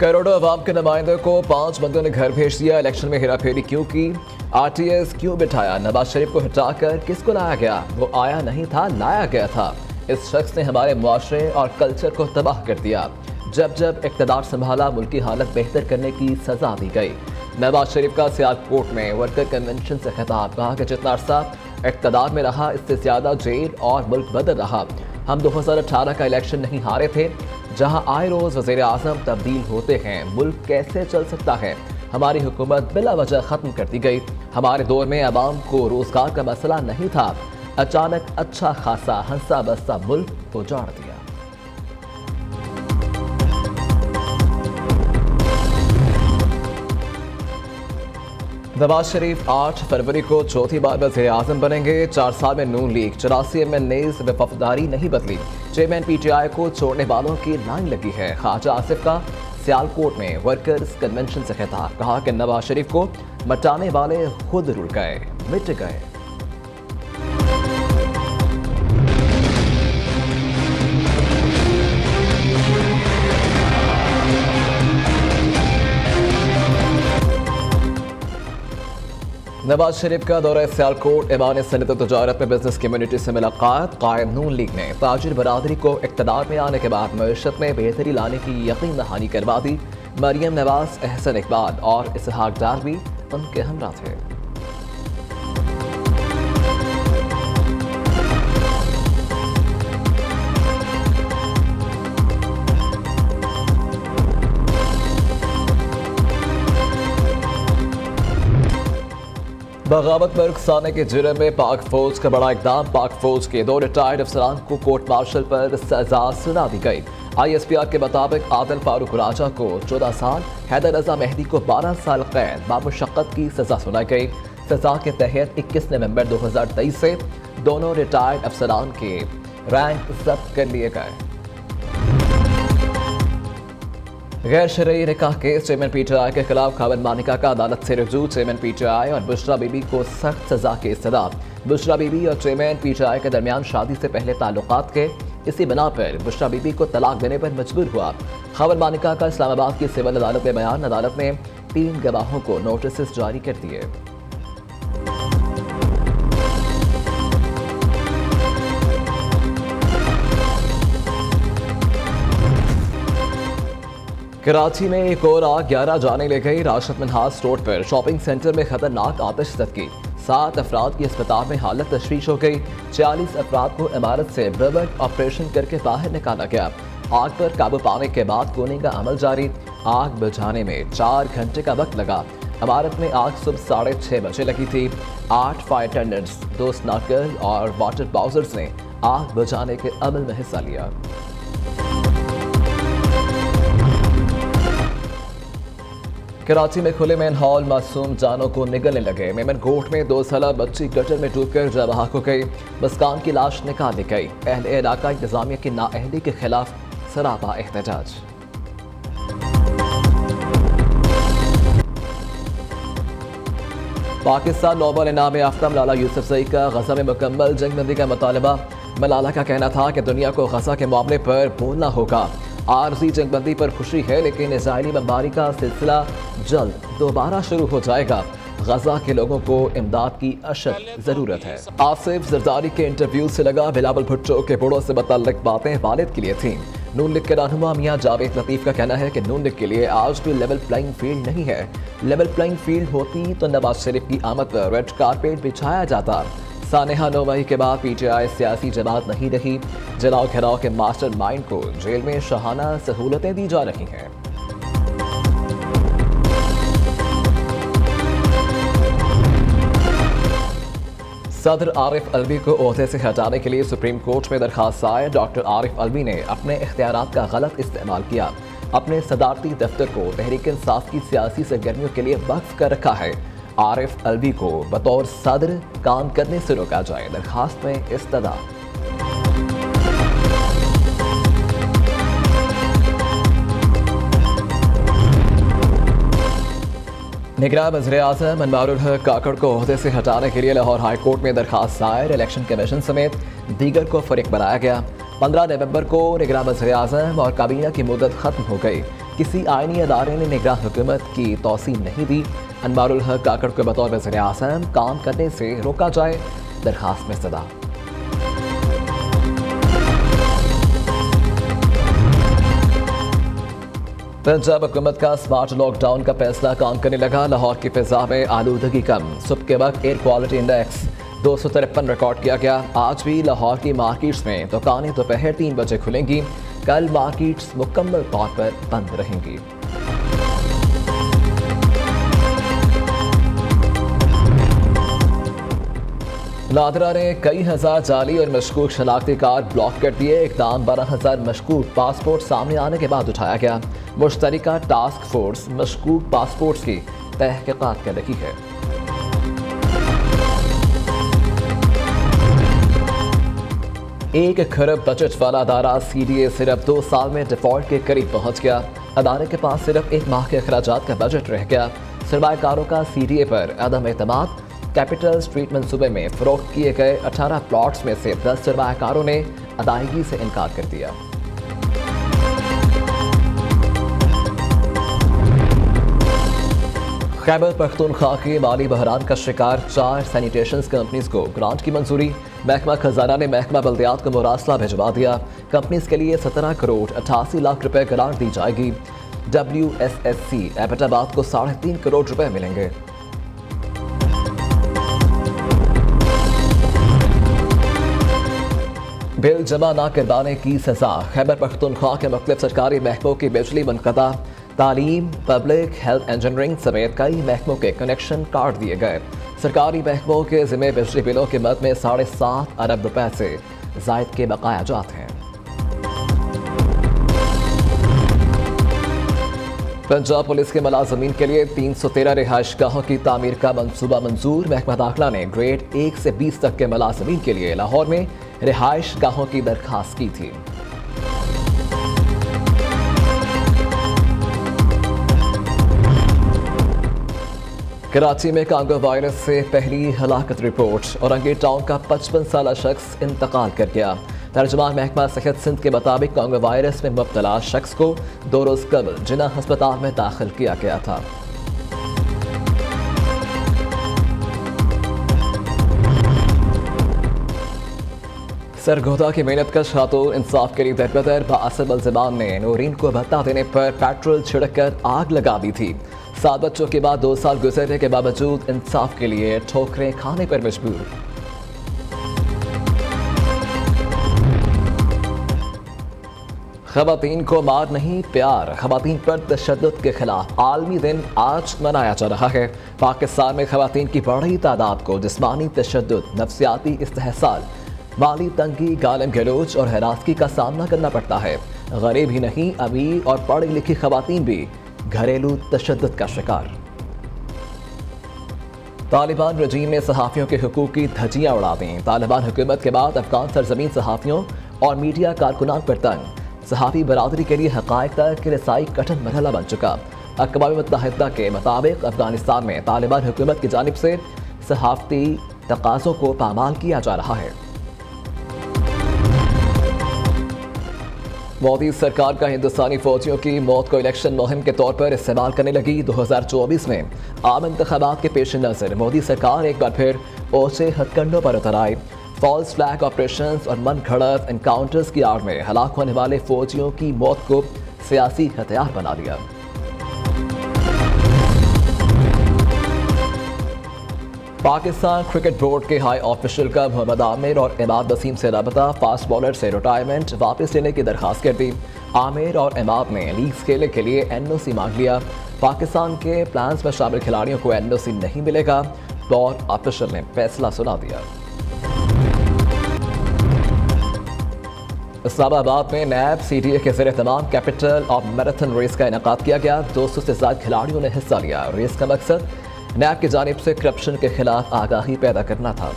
करोड़ों अवाम के नुमाइंदों को 5 बंदों ने घर भेज दिया। इलेक्शन में हेराफेरी क्यों की? आरटीएस क्यों बिठाया? नवाज शरीफ को हटाकर किसको लाया गया? वो आया नहीं था, लाया गया था। इस शख्स ने हमारे मुआशरे और कल्चर को तबाह कर दिया। जब जब इक़्तिदार संभाला, मुल्की हालत बेहतर करने की सजा दी गई। नवाज शरीफ का सियालकोट में वर्कर कन्वेंशन से खिताब, कहा कि जितना अरसा इक़्तिदार में रहा, इससे ज़्यादा जेल और मुल्क बदल रहा। हम 2018 का इलेक्शन नहीं हारे थे, जहां आए रोज़ वज़ीर आज़म तब्दील होते हैं। मुल्क कैसे चल सकता है? हमारी हुकूमत बिला वजह ख़त्म कर दी गई। हमारे दौर में अवाम को रोज़गार का मसला नहीं था, अचानक अच्छा खासा हंसा बस्ता मुल्क उजाड़ दिया। नवाज शरीफ 8 फरवरी को चौथी बार वज़ीर आज़म बनेंगे। 4 साल में नून लीग 84 MNAs वफादारी नहीं बदली। चेयरमैन PTI को छोड़ने वालों की लाइन लगी है। ख्वाजा आसिफ का सियालकोट में वर्कर्स कन्वेंशन से खिताब, कहा कि नवाज शरीफ को मटाने वाले खुद रुल गए, मिट गए। नवाज शरीफ का दौरा सियालकोट, ऐवान सनअत व तजारत में बिजनेस कम्युनिटी से मुलाकात। कायम नून लीग ने ताजिर बरादरी को इक़्तिदार में आने के बाद मईशत में बेहतरी लाने की यकीन दहानी करवा दी। मरियम नवाज, एहसन इकबाल और इसहाक डार भी उनके हमरा थे। बगावत पर उकसाने के जुर्म में पाक फौज का बड़ा इकदाम। पाक फौज के 2 रिटायर्ड अफसरान को कोर्ट मार्शल पर सजा सुना दी गई। ISPR के मुताबिक आदिल फारूक राजा को 14 साल, हैदर रजा मेहदी को 12 साल कैद बामुशक्कत की सजा सुनाई गई। सजा के तहत 21 नवंबर 2023 से दोनों रिटायर्ड अफसरान के रैंक जब्त कर लिए गए। गैर शरई निकाह केस, चेयरमैन PTI के खिलाफ खाविन मानिका का अदालत से रुजू। चेयरमैन PTI और बुशरा बीबी को सख्त सजा के इस्तदा। बुशरा बीबी और चेयरमैन PTI के दरमियान शादी से पहले ताल्लुकात के, इसी बिना पर बुशरा बीबी को तलाक देने पर मजबूर हुआ। खाविन मानिका का इस्लामाबाद की सिविल अदालत में बयान। अदालत ने 3 गवाहों को नोटिस जारी कर दिए। कराची में एक और आग 11 जाने ले गई। राशिद मिन्हाज रोड पर शॉपिंग सेंटर में खतरनाक आतिश ज़दगी। 7 अफराद की अस्पताल में हालत तशवीश हो गई। 40 अफराद को इमारत से ब्रेवेट ऑपरेशन करके बाहर निकाला गया। आग पर काबू पाने के बाद कूलिंग का अमल जारी। आग बुझाने में 4 घंटे का वक्त लगा। इमारत में आग सुबह 6:30 बजे लगी थी। 8 फायर टेंडर्स, 2 स्नॉकर और वाटर बाउजर्स ने आग बुझाने के अमल में हिस्सा लिया। कराची में खुले मैन हॉल मासूम जानों को निगलने लगे। मेमन कोट में 2 साल बच्ची गटर में डूबकर जवाह हो गई। मुस्कान की लाश निकाल ली गई। अहले इलाका इंतजामिया की नाअहली के खिलाफ सरापा एहतजाज। पाकिस्तान नोबल इनाम याफ्ता मलाला यूसुफजई का गजा में मुकम्मल जंगबंदी का मुतालबा। मलाला का कहना था कि दुनिया को गजा के मामले पर बोलना होगा। आरजी जंगबंदी पर खुशी है, लेकिन इजरायली बमबारी का सिलसिला जल्द दोबारा शुरू हो जाएगा। गजा के लोगों को इमदाद की अशद जरूरत है। आसिफ जरदारी के इंटरव्यू से लगा बिलावल भुट्टो के बुढ़ों से मुतल्लिक बातें वालिद के लिए थीं। नून लीग के रहनुमा मियां जावेद लतीफ का कहना है कि नून लीग के लिए आज भी लेवल प्लेइंग फील्ड नहीं है। लेवल प्लेइंग फील्ड होती तो नवाज शरीफ की आमद पर रेड कारपेट बिछाया जाता। सानेहा नोमई के बाद PTI सियासी जमात नहीं रही। जलाओ घेराव के मास्टर माइंड को जेल में शाहाना सहूलतें दी जा रही हैं। सदर आरिफ अलवी को ओहदे से हटाने के लिए सुप्रीम कोर्ट में दरखास्त आए। डॉक्टर आरिफ अलवी ने अपने इख्तियारात का गलत इस्तेमाल किया। अपने सदारती दफ्तर को तहरीक इंसाफ की सियासी सरगर्मियों के लिए वक्फ कर रखा है। आरिफ अलवी को बतौर सदर काम करने से रोका जाए, दरखास्त में इस्तदा। निगरान वज़ीर-ए-आज़म अनवारुल हक काकड़ को ओहदे से हटाने के लिए लाहौर हाई कोर्ट में दरखास्त दायर। इलेक्शन कमीशन समेत दीगर को फरीक बनाया गया। 15 नवंबर को निगरान वज़ीर-ए-आज़म और काबीना की मुद्दत खत्म हो गई। किसी आईनी अदारे ने निगरान हुकूमत की तौसीम नहीं दी। अनवारुल हक काकड़ को बतौर वज़ीर आज़म काम करने से रोका जाए, दरखास्त में सदा। पंजाब हुकूमत का स्मार्ट लॉकडाउन का फैसला काम करने लगा। लाहौर की फिजा में आलूदगी कम। सुबह के वक्त एयर क्वालिटी इंडेक्स 253 रिकॉर्ड किया गया। आज भी लाहौर की मार्केट्स में दुकानें दोपहर 3 बजे खुलेंगी। कल मार्केट्स मुकम्मल तौर पर बंद रहेंगी। नादरा ने कई हजार जाली और मशकूक शनाख्ती कार्ड ब्लॉक कर दिए। इकदाम 12,000 मशकूक पासपोर्ट सामने आने के बाद उठाया गया। मुश्तरिका टास्क फोर्स मशकूक पासपोर्ट्स की तहकीकात कर रही है। एक खरब बजट वाला अदारा CDA सिर्फ 2 साल में डिफॉल्ट के करीब पहुंच गया। अदारे के पास सिर्फ 1 माह के अखराजात का बजट रह गया। सरमायाकारों का CDA पर अदम एतमाद। कैपिटल स्ट्रीट मंसूबे में फरोख्त किए गए 18 प्लॉट्स में से 10 सरमायाकारों ने अदायगी से इनकार कर दिया। खैबर पख्तूनख्वा के माली बहरान का शिकार 4 सैनिटेशन कंपनीज को ग्रांट की मंजूरी। महकमा खजाना ने महकमा बल्दियात को मुरासला भिजवा दिया। कंपनीज के लिए 17 करोड़ 88 लाख रुपए ग्रांट दी जाएगी। WSSC एबटाबाद को 3.5 करोड़ रुपए मिलेंगे। बिल जमा न करवाने की सजा। खैबर पख्तूनख्वा के मुख्तलिफ सरकारी महकमों की बिजली मुनक़ता। तालीम, पब्लिक हेल्थ, इंजीनियरिंग समेत कई महकमों के कनेक्शन काट दिए गए। सरकारी महकमों के जिम्मे बिजली बिलों के मद में 7.5 अरब रुपए से जायद के बकाया जात हैं। पंजाब पुलिस के मुलाजमीन के लिए 313 रिहाइशगाहों की तामीर का मंसूबा मंजूर। महकमा दाखिला ने ग्रेड 1 से 20 तक के मुलाजमीन के लिए लाहौर में रिहाइशगाहों की दरखास्त की थी। कराची में कांगो वायरस से पहली हलाकत रिपोर्ट। औरंगेट टाउन का 55 साला शख्स इंतकाल कर गया। तर्जुमान महकमा सेहत सिंध के मुताबिक कांगो वायरस में मुब्तला शख्स को 2 रोज कबल जिना अस्पताल में दाखिल किया गया था। सरगोदा की मेहनतकश खातून इंसाफ के लिए दरबदर। बाअसर मुल्ज़िमान ने नूरीन को भत्ता देने पर पेट्रोल छिड़क कर आग लगा दी थी। 7 बच्चों के बाद 2 साल गुजरने के बावजूद इंसाफ के लिए ठोकरें खाने पर मजबूर। ख़वातीन को मार नहीं प्यार। ख़वातीन पर तशद्दुद के खिलाफ आलमी दिन आज मनाया जा रहा है। पाकिस्तान में ख़वातीन की बड़ी तादाद को जिस्मानी तशद्दुद, नफ्सियाती इस्तेहसाल, माली तंगी, गालिम गलोच और हरासगी का सामना करना पड़ता है। गरीब ही नहीं, अमीर और पढ़ी लिखी ख़वातीन भी घरेलू तशद्दुद का शिकार। तालिबान रजीम ने सहाफ़ियों के हुकूक की धज्जियां उड़ा दी। तालिबान हुकूमत के बाद अफगान सरजमीन सहाफ़ियों और मीडिया कारकुनान पर तंग। सहाफ़ी बरादरी के लिए हक़ाइक़ तक रसाई कठिन मरहला बन चुका। अक़वाम मुत्तहिदा के मुताबिक अफगानिस्तान में तालिबान हुकूमत की जानिब से सहाफ़ती तकाज़ों को पामाल किया जा रहा है। मोदी सरकार का हिंदुस्तानी फौजियों की मौत को इलेक्शन मुहिम के तौर पर इस्तेमाल करने लगी। 2024 में आम इंतखाबात के पेश नज़र मोदी सरकार एक बार फिर ओछे हथकंडों पर उतर आई। फॉल्स फ्लैग ऑपरेशंस और मन घड़त एनकाउंटर्स की आड़ में हलाक होने वाले फौजियों की मौत को सियासी हथियार बना लिया। पाकिस्तान क्रिकेट बोर्ड के हाई ऑफिशियल का मोहम्मद आमिर और इमाद वसीम से रबता। फास्ट बॉलर से रिटायरमेंट वापस लेने की दरखास्त कर दी। आमिर और इमाद ने लीग्स खेलने के लिए NOC मांग लिया। पाकिस्तान के प्लान्स में शामिल खिलाड़ियों को NOC नहीं मिलेगा। बोर्ड ऑफिशियल ने फैसला सुना दिया। इस्लामाबाद में नैब CDA के ज़रिए तमाम कैपिटल ऑफ मैराथन रेस का इनेकाद किया गया। 200 से ज़्यादा खिलाड़ियों ने हिस्सा लिया। रेस का मकसद नैब की जानिब से करप्शन के खिलाफ आगाही पैदा करना था।